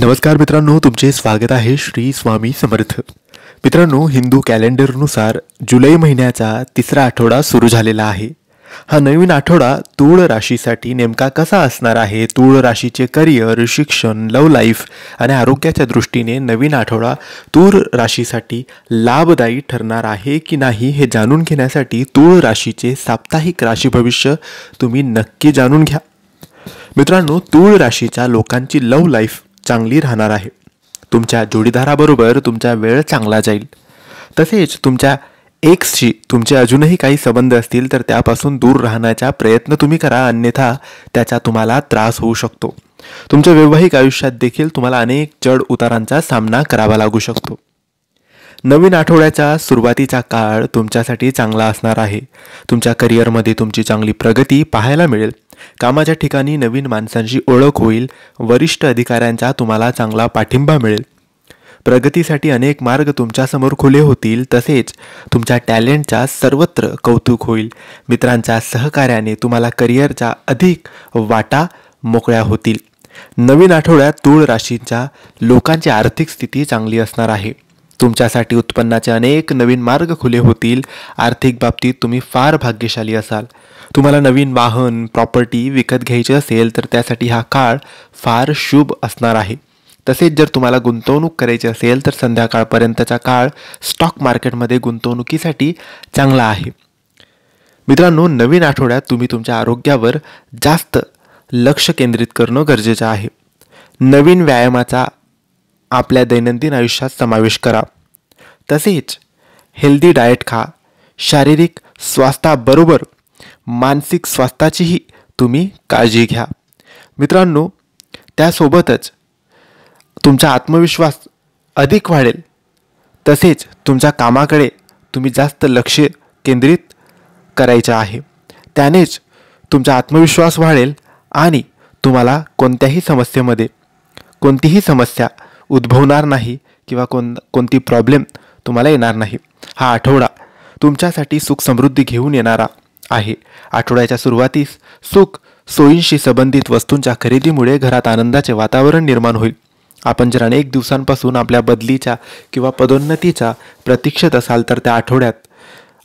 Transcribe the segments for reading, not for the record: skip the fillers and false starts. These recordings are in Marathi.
नमस्कार मित्रांनो, तुमचे स्वागत आहे श्री स्वामी समर्थ. मित्रांनो, हिंदू कॅलेंडरनुसार जुलै महिन्याचा तिसरा आठवडा सुरू झालेला आहे. हा नवीन आठवडा तूळ राशीसाठी नेमका कसा असणार आहे? तूळ राशीचे करिअर, शिक्षण, लव्ह लाईफ आणि आरोग्याच्या दृष्टीने नवीन आठवडा तूळ राशीसाठी लाभदायी ठरणार आहे की नाही हे जाणून घेण्यासाठी तूळ राशीचे साप्ताहिक राशी भविष्य तुम्ही नक्की जाणून घ्या. मित्रांनो, तूळ राशीच्या लोकांची लव्ह लाईफ चांगली राहणार आहे. तुमच्या जोडीदाराबरोबर तुमचा वेळ चांगला जाईल. तसेच तुमच्या एक्सशी तुमचे अजूनही काही संबंध असतील तर त्यापासून दूर राहण्याचा प्रयत्न तुम्ही करा, अन्यथा त्याचा तुम्हाला त्रास होऊ शकतो. तुमच्या वैवाहिक आयुष्यात देखील तुम्हाला अनेक चढ उतारांचा सामना करावा लागू शकतो. नवीन आठवड्याचा सुरुवातीचा काळ तुमच्यासाठी चांगला असणार आहे. तुमच्या करिअरमध्ये तुमची चांगली प्रगती पाहायला मिळेल. कामाच्या ठिकाणी नवीन माणसांची ओळख होईल. वरिष्ठ अधिकाऱ्यांचा तुम्हाला चांगला पाठिंबा मिळेल. प्रगतीसाठी अनेक मार्ग तुमच्यासमोर खुले होतील. तसेच तुमच्या टॅलेंटचा सर्वत्र कौतुक होईल. मित्रांच्या सहकार्याने तुम्हाला करिअरचा अधिक वाटा मोकळ्या होतील. नवीन आठवड्यात तूळ राशीच्या लोकांची आर्थिक स्थिती चांगली असणार आहे. तुमच्यासाठी उत्पन्नाचे अनेक नवीन मार्ग खुले होतील. आर्थिक बाबतीत तुम्ही फार भाग्यशाली असाल. तुम्हाला नवीन वाहन, प्रॉपर्टी विकत घ्यायची असेल तर त्यासाठी हा काळ फार शुभ असणार आहे. तसेच जर तुम्हाला गुंतवणूक करायची असेल तर संध्याकाळपर्यंतचा काळ स्टॉक मार्केटमध्ये गुंतवणुकीसाठी चांगला आहे. मित्रांनो, नवीन आठवड्यात तुम्ही तुमच्या आरोग्यावर जास्त लक्ष केंद्रित करणं गरजेचं आहे. नवीन व्यायामाचा आपल्या दैनंदिन आयुष्यात समावेश करा. तसेच हेल्दी डाएट खा. शारीरिक स्वास्थ्याबरोबर मानसिक स्वास्थ्याचीही तुम्ही काळजी घ्या. मित्रांनो, त्यासोबतच तुमचा आत्मविश्वास अधिक वाढेल. तसेच तुमच्या कामाकडे तुम्ही जास्त लक्ष केंद्रित करायचं आहे. त्यानेच तुमचा आत्मविश्वास वाढेल आणि तुम्हाला कोणतीही समस्या उद्भवणार नाही किंवा कोणती प्रॉब्लेम तुम्हाला येणार नाही. हा आठवडा तुमच्यासाठी सुख समृद्धी घेऊन येणारा आहे. आठवड्याच्या सुरुवातीस सुख सोयींशी संबंधित वस्तूंच्या खरेदीमुळे घरात आनंदाचे वातावरण निर्माण होईल. आपण जर अनेक दिवसांपासून आपल्या बदलीच्या किंवा पदोन्नतीचा प्रतीक्षेत असाल तर त्या आठवड्यात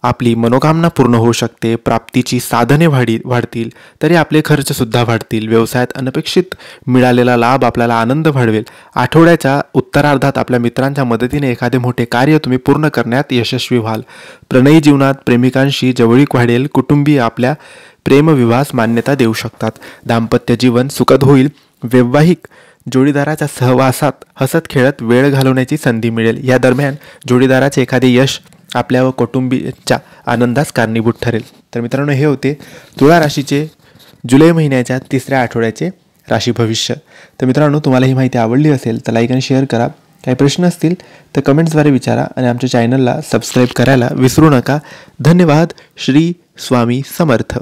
आपली मनोकामना पूर्ण होऊ शकते. प्राप्तीची साधने वाढतील तरी आपले खर्चसुद्धा वाढतील. व्यवसायात अनपेक्षित मिळालेला लाभ आपल्याला आनंद वाढवेल. आठवड्याच्या उत्तरार्धात आपल्या मित्रांच्या मदतीने एखादे मोठे कार्य तुम्ही पूर्ण करण्यात यशस्वी व्हाल. प्रणयी जीवनात प्रेमिकांशी जवळीक वाढेल. कुटुंबीय आपल्या प्रेमविवाहास मान्यता देऊ शकतात. दाम्पत्य जीवन सुखद होईल. वैवाहिक जोडीदाराच्या सहवासात हसत खेळत वेळ घालवण्याची संधी मिळेल. या दरम्यान जोडीदाराचे एखादे यश आपल्या व कुटुंबीच्या आनंदास कारणीभूत ठरेल. तर मित्रांनो, हे होते तुळा राशीचे जुलै महिन्याच्या तिसऱ्या आठवड्याचे राशी भविष्य. तर मित्रांनो, तुम्हाला ही माहिती आवडली असेल तर लाईक आणि शेअर करा. काही प्रश्न असतील तर कमेंट्सद्वारे विचारा आणि आमच्या चॅनलला सबस्क्राईब करायला विसरू नका. धन्यवाद. श्री स्वामी समर्थ.